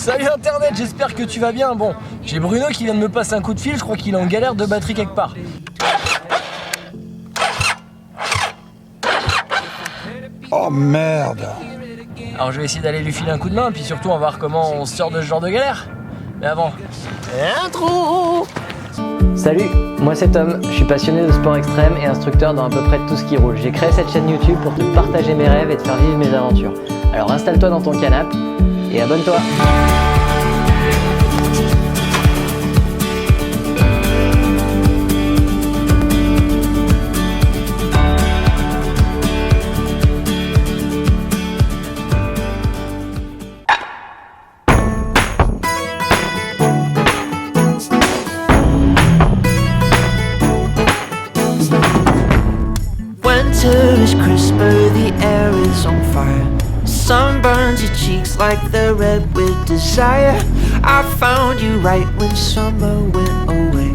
Salut Internet, j'espère que tu vas bien. Bon, j'ai Bruno qui vient de me passer un coup de fil, je crois qu'il est en galère de batterie quelque part. Oh merde! Alors je vais essayer d'aller lui filer un coup de main, puis surtout on va voir comment on se sort de ce genre de galère. Mais avant, intro! Salut, moi c'est Tom, je suis passionné de sport extrême et instructeur dans à peu près tout ce qui roule. J'ai créé cette chaîne YouTube pour te partager mes rêves et te faire vivre mes aventures. Alors installe-toi dans ton canapé et abonne-toi. Winter is crisper, the air is on fire. Sun burns your cheeks like they're red with desire. I found you right when summer went away.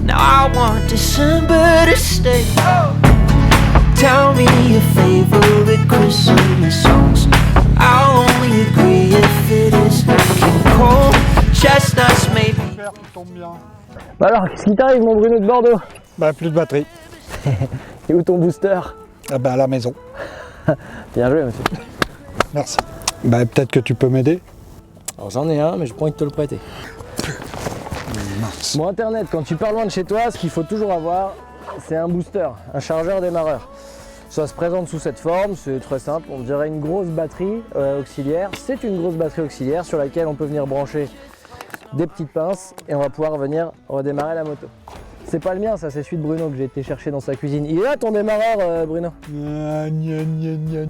Now I want December to stay. Tell me your favorite Christmas songs. I'll only agree if it is King Cole. Chestnuts maybe. Super, tu tombes bien. Bah alors, qu'est-ce qui t'arrive mon Bruno de Bordeaux? Bah plus de batterie. Et où ton booster? Ah bah à la maison. Bien joué monsieur. Merci. Bah peut-être que tu peux m'aider. Alors j'en ai un, mais je prends envie de te le prêter. Mince. Bon Internet, quand tu pars loin de chez toi, ce qu'il faut toujours avoir, c'est un booster, un chargeur démarreur. Ça se présente sous cette forme, c'est très simple, on dirait une grosse batterie auxiliaire. C'est une grosse batterie auxiliaire sur laquelle on peut venir brancher des petites pinces et on va pouvoir venir redémarrer la moto. C'est pas le mien, ça c'est celui de Bruno que j'ai été chercher dans sa cuisine. Il est là ton démarreur Bruno?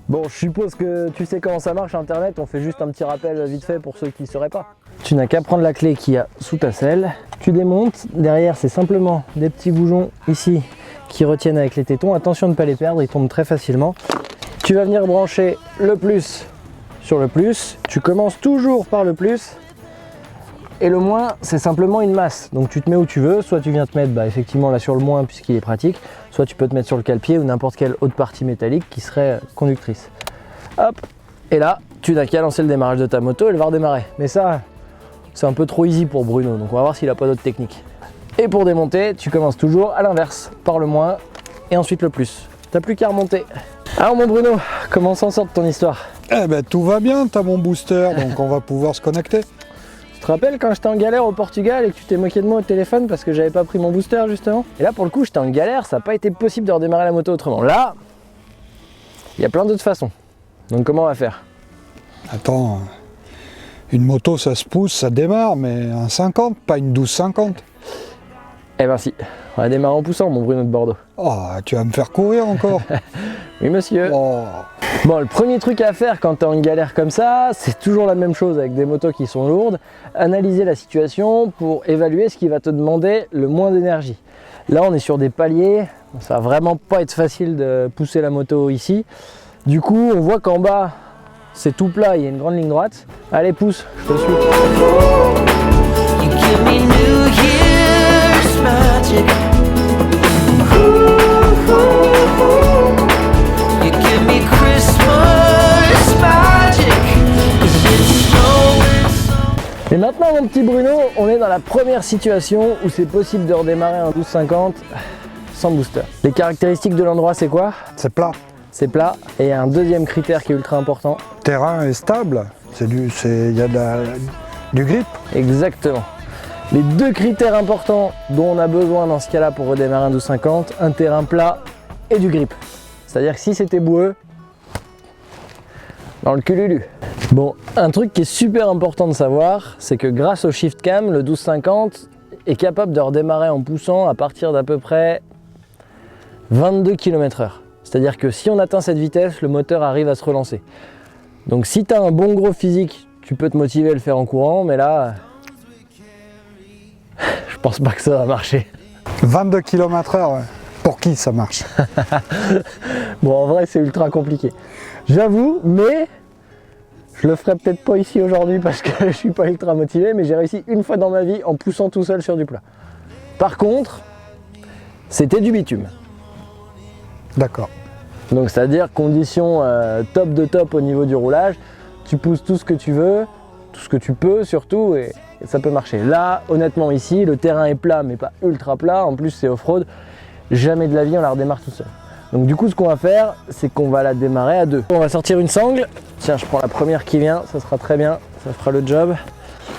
Bon, je suppose que tu sais comment ça marche Internet, on fait juste un petit rappel vite fait pour ceux qui ne sauraient pas. Tu n'as qu'à prendre la clé qu'il y a sous ta selle, tu démontes, derrière c'est simplement des petits boujons ici qui retiennent avec les tétons, attention de ne pas les perdre, ils tombent très facilement. Tu vas venir brancher le plus sur le plus, tu commences toujours par le plus. Et le moins, c'est simplement une masse. Donc tu te mets où tu veux, soit tu viens te mettre effectivement là sur le moins puisqu'il est pratique, soit tu peux te mettre sur le cale-pied ou n'importe quelle autre partie métallique qui serait conductrice. Hop, et là, tu n'as qu'à lancer le démarrage de ta moto, elle va redémarrer. Mais ça, c'est un peu trop easy pour Bruno, donc on va voir s'il n'a pas d'autres techniques. Et pour démonter, tu commences toujours à l'inverse, par le moins et ensuite le plus. T'as plus qu'à remonter. Alors mon Bruno, comment s'en sort de ton histoire? Eh ben tout va bien, t'as mon booster, donc on va pouvoir se connecter. Tu te rappelles quand j'étais en galère au Portugal et que tu t'es moqué de moi au téléphone parce que j'avais pas pris mon booster justement? Et là pour le coup j'étais en galère, ça n'a pas été possible de redémarrer la moto autrement. Là, il y a plein d'autres façons. Donc comment on va faire? Attends, une moto ça se pousse, ça démarre, mais un 50, pas une 1250. Eh ben si, on va démarrer en poussant mon Bruno de Bordeaux. Oh, tu vas me faire courir encore. Oui monsieur. Oh. Bon, le premier truc à faire quand tu es en galère comme ça, c'est toujours la même chose avec des motos qui sont lourdes. Analyser la situation pour évaluer ce qui va te demander le moins d'énergie. Là, on est sur des paliers, ça va vraiment pas être facile de pousser la moto ici. Du coup, on voit qu'en bas, c'est tout plat, il y a une grande ligne droite. Allez, pousse, je te suis. You give me New Year's magic. You give me Christmas magic. It's snowing. Et maintenant, mon petit Bruno, on est dans la première situation où c'est possible de redémarrer un 1250 sans booster. Les caractéristiques de l'endroit, c'est quoi? C'est plat. C'est plat. Et il y a un deuxième critère qui est ultra important. Terrain est stable. Il y a du grip. Exactement. Les deux critères importants dont on a besoin dans ce cas-là pour redémarrer un 1250, un terrain plat et du grip. C'est-à-dire que si c'était boueux, dans le cululu. Bon, un truc qui est super important de savoir, c'est que grâce au shift cam, le 1250 est capable de redémarrer en poussant à partir d'à peu près 22 km/h. C'est-à-dire que si on atteint cette vitesse, le moteur arrive à se relancer. Donc si tu as un bon gros physique, tu peux te motiver à le faire en courant, mais là, je pense pas que ça va marcher. 22 km/h, ouais. Pour qui ça marche? Bon, en vrai, c'est ultra compliqué. J'avoue, mais je le ferai peut-être pas ici aujourd'hui parce que je suis pas ultra motivé, mais j'ai réussi une fois dans ma vie en poussant tout seul sur du plat. Par contre, c'était du bitume. D'accord. Donc c'est-à-dire condition top de top au niveau du roulage, tu pousses tout ce que tu veux, tout ce que tu peux surtout, et ça peut marcher. Là, honnêtement, ici, le terrain est plat, mais pas ultra plat. En plus, c'est off-road. Jamais de la vie, on la redémarre tout seul. Donc du coup, ce qu'on va faire, c'est qu'on va la démarrer à deux. On va sortir une sangle. Tiens, je prends la première qui vient, ça sera très bien, ça fera le job.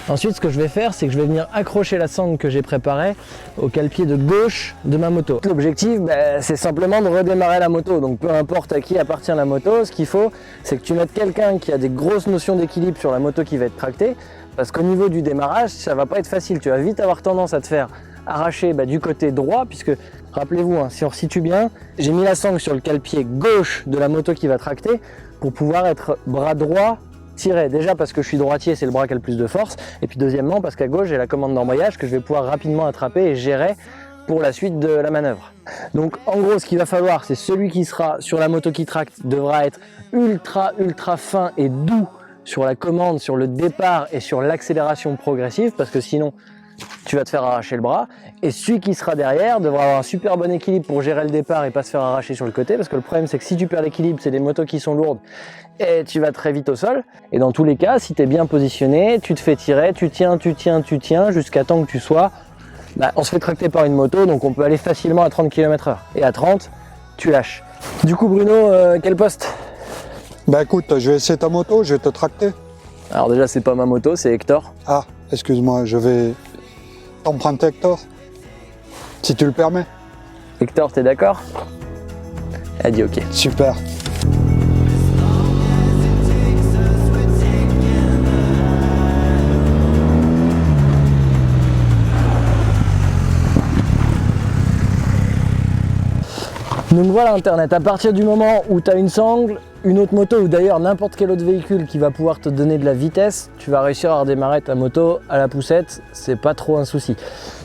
Ensuite, ce que je vais faire, c'est que je vais venir accrocher la sangle que j'ai préparée au cale-pied de gauche de ma moto. L'objectif, c'est simplement de redémarrer la moto. Donc peu importe à qui appartient la moto, ce qu'il faut, c'est que tu mettes quelqu'un qui a des grosses notions d'équilibre sur la moto qui va être tractée. Parce qu'au niveau du démarrage, ça va pas être facile. Tu vas vite avoir tendance à te faire arracher du côté droit, puisque rappelez-vous, si on resitue bien, j'ai mis la sangle sur le cale-pied gauche de la moto qui va tracter pour pouvoir être bras droit tiré. Déjà parce que je suis droitier, c'est le bras qui a le plus de force, et puis deuxièmement parce qu'à gauche j'ai la commande d'embrayage que je vais pouvoir rapidement attraper et gérer pour la suite de la manœuvre. Donc en gros, ce qu'il va falloir, c'est celui qui sera sur la moto qui tracte devra être ultra fin et doux sur la commande, sur le départ et sur l'accélération progressive, parce que sinon tu vas te faire arracher le bras. Et celui qui sera derrière devra avoir un super bon équilibre pour gérer le départ et pas se faire arracher sur le côté, parce que le problème c'est que si tu perds l'équilibre, c'est des motos qui sont lourdes et tu vas très vite au sol. Et dans tous les cas, si tu es bien positionné, tu te fais tirer, tu tiens jusqu'à temps que tu sois, on se fait tracter par une moto, donc on peut aller facilement à 30 km/h. Et à 30, tu lâches. Du coup Bruno, quel poste? Écoute, je vais essayer ta moto, je vais te tracter. Alors déjà, c'est pas ma moto, c'est Hector. Ah, excuse-moi, je vais t'emprunter Hector, si tu le permets. Hector, t'es d'accord? Elle dit ok. Super. Donc voilà Internet, à partir du moment où tu as une sangle, une autre moto ou d'ailleurs n'importe quel autre véhicule qui va pouvoir te donner de la vitesse, tu vas réussir à redémarrer ta moto à la poussette, c'est pas trop un souci.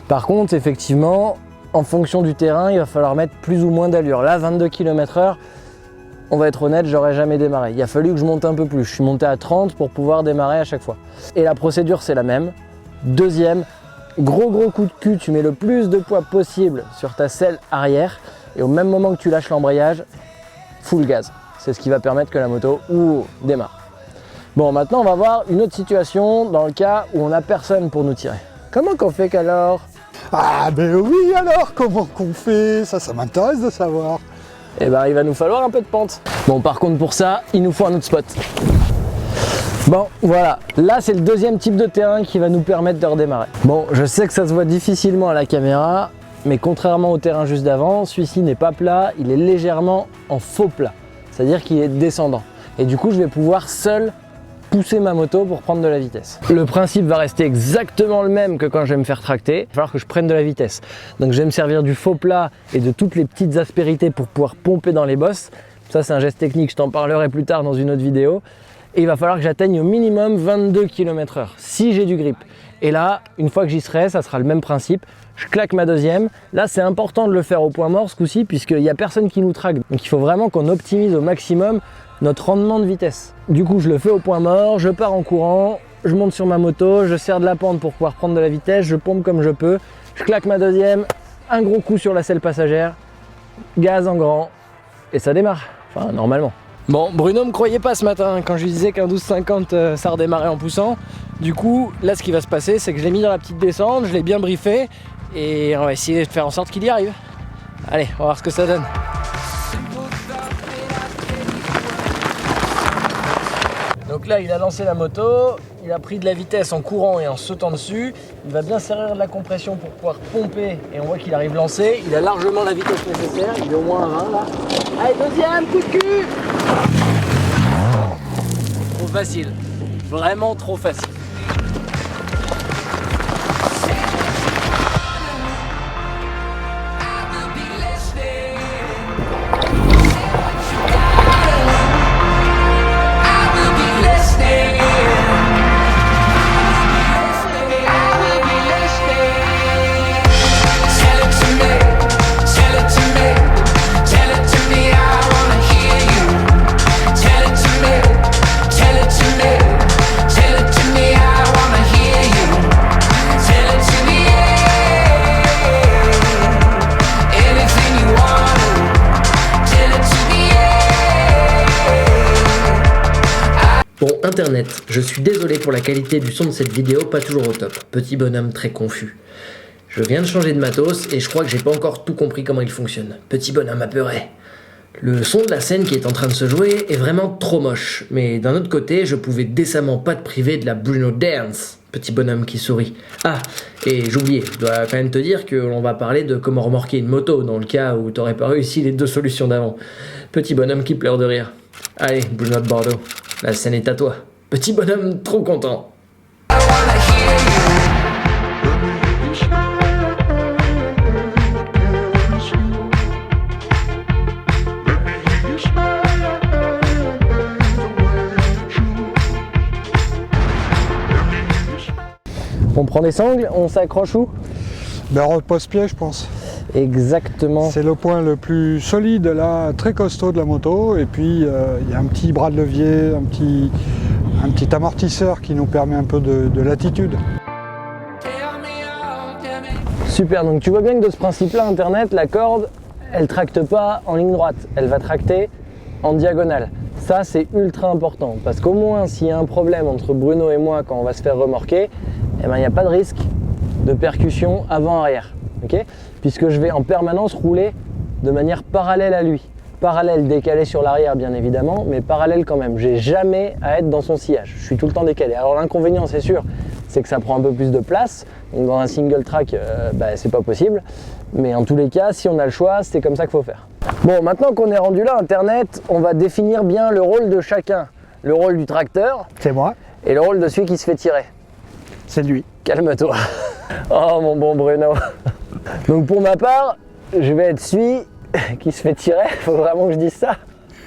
Par contre, effectivement, en fonction du terrain, il va falloir mettre plus ou moins d'allure. Là, 22 km/h, on va être honnête, j'aurais jamais démarré. Il a fallu que je monte un peu plus, je suis monté à 30 pour pouvoir démarrer à chaque fois. Et la procédure, c'est la même. Deuxième, gros coup de cul, tu mets le plus de poids possible sur ta selle arrière. Et au même moment que tu lâches l'embrayage, full gaz. C'est ce qui va permettre que la moto démarre. Bon, maintenant on va voir une autre situation dans le cas où on n'a personne pour nous tirer. Comment qu'on fait qu'alors? Ah oui alors, comment qu'on fait? Ça m'intéresse de savoir. Eh il va nous falloir un peu de pente. Bon, par contre pour ça, il nous faut un autre spot. Bon, voilà, là c'est le deuxième type de terrain qui va nous permettre de redémarrer. Bon, je sais que ça se voit difficilement à la caméra, mais contrairement au terrain juste d'avant, celui-ci n'est pas plat, il est légèrement en faux plat, c'est-à-dire qu'il est descendant. Et du coup, je vais pouvoir seul pousser ma moto pour prendre de la vitesse. Le principe va rester exactement le même que quand je vais me faire tracter, il va falloir que je prenne de la vitesse. Donc je vais me servir du faux plat et de toutes les petites aspérités pour pouvoir pomper dans les bosses. Ça c'est un geste technique, je t'en parlerai plus tard dans une autre vidéo. Et il va falloir que j'atteigne au minimum 22 km/h si j'ai du grip. Et là, une fois que j'y serai, ça sera le même principe. Je claque ma deuxième. Là, c'est important de le faire au point mort ce coup-ci, puisqu'il n'y a personne qui nous traque. Donc il faut vraiment qu'on optimise au maximum notre rendement de vitesse. Du coup, je le fais au point mort, je pars en courant, je monte sur ma moto, je serre de la pente pour pouvoir prendre de la vitesse, je pompe comme je peux, je claque ma deuxième, un gros coup sur la selle passagère, gaz en grand, et ça démarre. Enfin, normalement. Bon, Bruno me croyait pas ce matin quand je lui disais qu'un 12,50 ça redémarrait en poussant. Du coup, là ce qui va se passer, c'est que je l'ai mis dans la petite descente, je l'ai bien briefé et on va essayer de faire en sorte qu'il y arrive. Allez, on va voir ce que ça donne. Donc là, il a lancé la moto, il a pris de la vitesse en courant et en sautant dessus. Il va bien servir de la compression pour pouvoir pomper et on voit qu'il arrive lancé. Il a largement la vitesse nécessaire, il est au moins à 20 là. Allez, deuxième, coup de cul! Trop facile, vraiment trop facile. Tell it to me, Internet, je suis désolé pour la qualité du son de cette vidéo, pas toujours au top. Petit bonhomme très confus. Je viens de changer de matos et je crois que j'ai pas encore tout compris comment il fonctionne. Petit bonhomme apeuré. Le son de la scène qui est en train de se jouer est vraiment trop moche, mais d'un autre côté, je pouvais décemment pas te priver de la Bruno Dance. Petit bonhomme qui sourit. Ah, et j'oubliais, je dois quand même te dire que l'on va parler de comment remorquer une moto dans le cas où t'aurais pas réussi les deux solutions d'avant. Petit bonhomme qui pleure de rire. Allez, Bruno de Bordeaux, la scène est à toi. Petit bonhomme trop content. On prend des sangles, on s'accroche où? Ben, repose-pied, je pense. Exactement. C'est le point le plus solide, là, très costaud de la moto. Et puis, il y a un petit bras de levier, un petit amortisseur qui nous permet un peu de latitude. Super, donc tu vois bien que de ce principe-là, Internet, la corde, elle tracte pas en ligne droite, elle va tracter en diagonale. Ça, c'est ultra important, parce qu'au moins, s'il y a un problème entre Bruno et moi quand on va se faire remorquer, eh ben, il n'y a pas de risque de percussion avant-arrière, okay, puisque je vais en permanence rouler de manière parallèle à lui. Parallèle, décalé sur l'arrière bien évidemment, mais parallèle quand même. J'ai jamais à être dans son sillage, je suis tout le temps décalé. Alors l'inconvénient, c'est sûr, c'est que ça prend un peu plus de place, donc dans un single track, c'est pas possible. Mais en tous les cas, si on a le choix, c'est comme ça qu'il faut faire. Bon, maintenant qu'on est rendu là, Internet, on va définir bien le rôle de chacun. Le rôle du tracteur, C'est moi, et le rôle de celui qui se fait tirer. c'est lui. Calme-toi. Oh mon bon Bruno. Donc pour ma part, je vais être celui qui se fait tirer. Faut vraiment que je dise ça.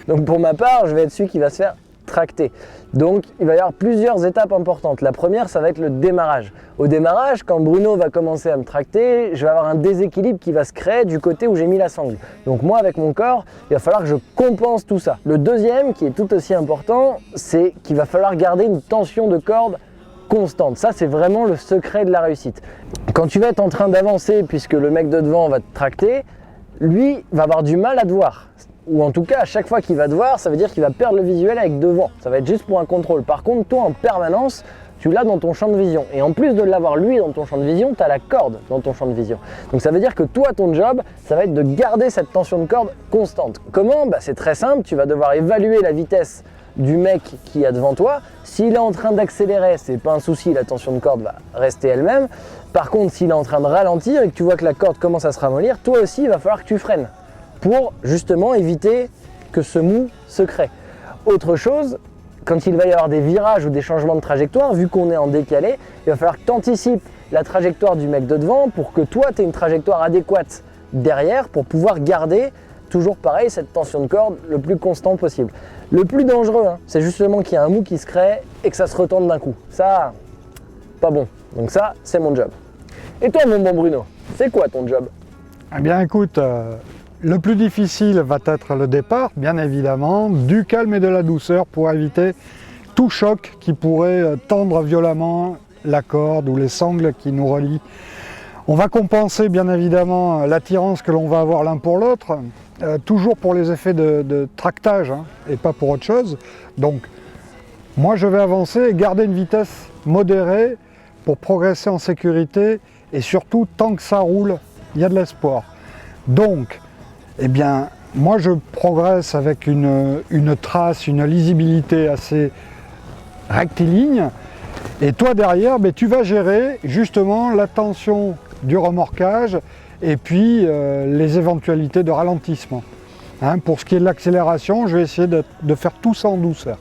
Donc pour ma part, je vais être celui qui va se faire tracter. Donc il va y avoir plusieurs étapes importantes. La première, ça va être le démarrage. Au démarrage, quand Bruno va commencer à me tracter, je vais avoir un déséquilibre qui va se créer du côté où j'ai mis la sangle. Donc moi, avec mon corps, il va falloir que je compense tout ça. Le deuxième, qui est tout aussi important, c'est qu'il va falloir garder une tension de corde constante. Ça, c'est vraiment le secret de la réussite. Quand tu vas être en train d'avancer, puisque le mec de devant va te tracter, lui va avoir du mal à te voir. Ou en tout cas, à chaque fois qu'il va te voir, ça veut dire qu'il va perdre le visuel avec devant. Ça va être juste pour un contrôle. Par contre, toi, en permanence, tu l'as dans ton champ de vision. Et en plus de l'avoir lui dans ton champ de vision, tu as la corde dans ton champ de vision. Donc ça veut dire que toi, ton job, ça va être de garder cette tension de corde constante. Comment? C'est très simple, tu vas devoir évaluer la vitesse du mec qui est devant toi. S'il est en train d'accélérer, c'est pas un souci, la tension de corde va rester elle-même. Par contre, s'il est en train de ralentir et que tu vois que la corde commence à se ramollir, toi aussi, il va falloir que tu freines pour justement éviter que ce mou se crée. Autre chose, quand il va y avoir des virages ou des changements de trajectoire, vu qu'on est en décalé, il va falloir que tu anticipes la trajectoire du mec de devant pour que toi, tu aies une trajectoire adéquate derrière pour pouvoir garder toujours pareil cette tension de corde le plus constant possible. Le plus dangereux, c'est justement qu'il y a un mou qui se crée et que ça se retende d'un coup. Ça, pas bon. Donc ça, c'est mon job. Et toi, mon bon Bruno, c'est quoi ton job? Eh bien écoute, le plus difficile va être le départ, bien évidemment, du calme et de la douceur pour éviter tout choc qui pourrait tendre violemment la corde ou les sangles qui nous relient. On va compenser bien évidemment l'attirance que l'on va avoir l'un pour l'autre, toujours pour les effets de tractage et pas pour autre chose. Donc moi je vais avancer et garder une vitesse modérée pour progresser en sécurité et surtout tant que ça roule, il y a de l'espoir. Donc, eh bien, moi je progresse avec une trace, une lisibilité assez rectiligne et toi derrière, tu vas gérer justement la tension du remorquage et puis les éventualités de ralentissement. Pour ce qui est de l'accélération, je vais essayer de faire tout ça en douceur.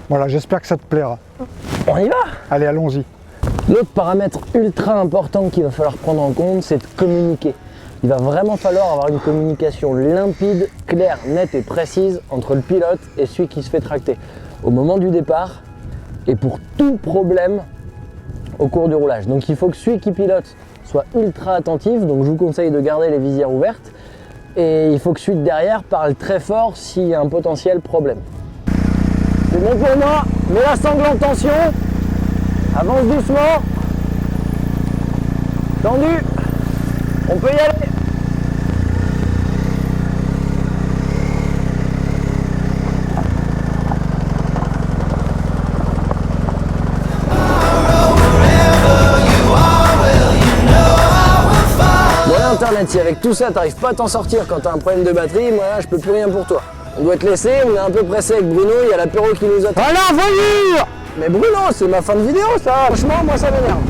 Voilà, j'espère que ça te plaira. On y va? Allez, allons-y. L'autre paramètre ultra important qu'il va falloir prendre en compte, c'est de communiquer. Il va vraiment falloir avoir une communication limpide, claire, nette et précise entre le pilote et celui qui se fait tracter au moment du départ et pour tout problème au cours du roulage. Donc il faut que celui qui pilote soit ultra attentif, donc je vous conseille de garder les visières ouvertes et il faut que celui de derrière parle très fort s'il y a un potentiel problème. C'est bon pour moi, mets la sangle en tension, avance doucement, tendu, on peut y aller. internet, si avec tout ça t'arrives pas à t'en sortir quand t'as un problème de batterie, moi là, je peux plus rien pour toi. On doit te laisser, on est un peu pressé avec Bruno, il y a l'apéro qui nous attend. Alors, venir! Mais Bruno, c'est ma fin de vidéo ça. Franchement, moi ça m'énerve.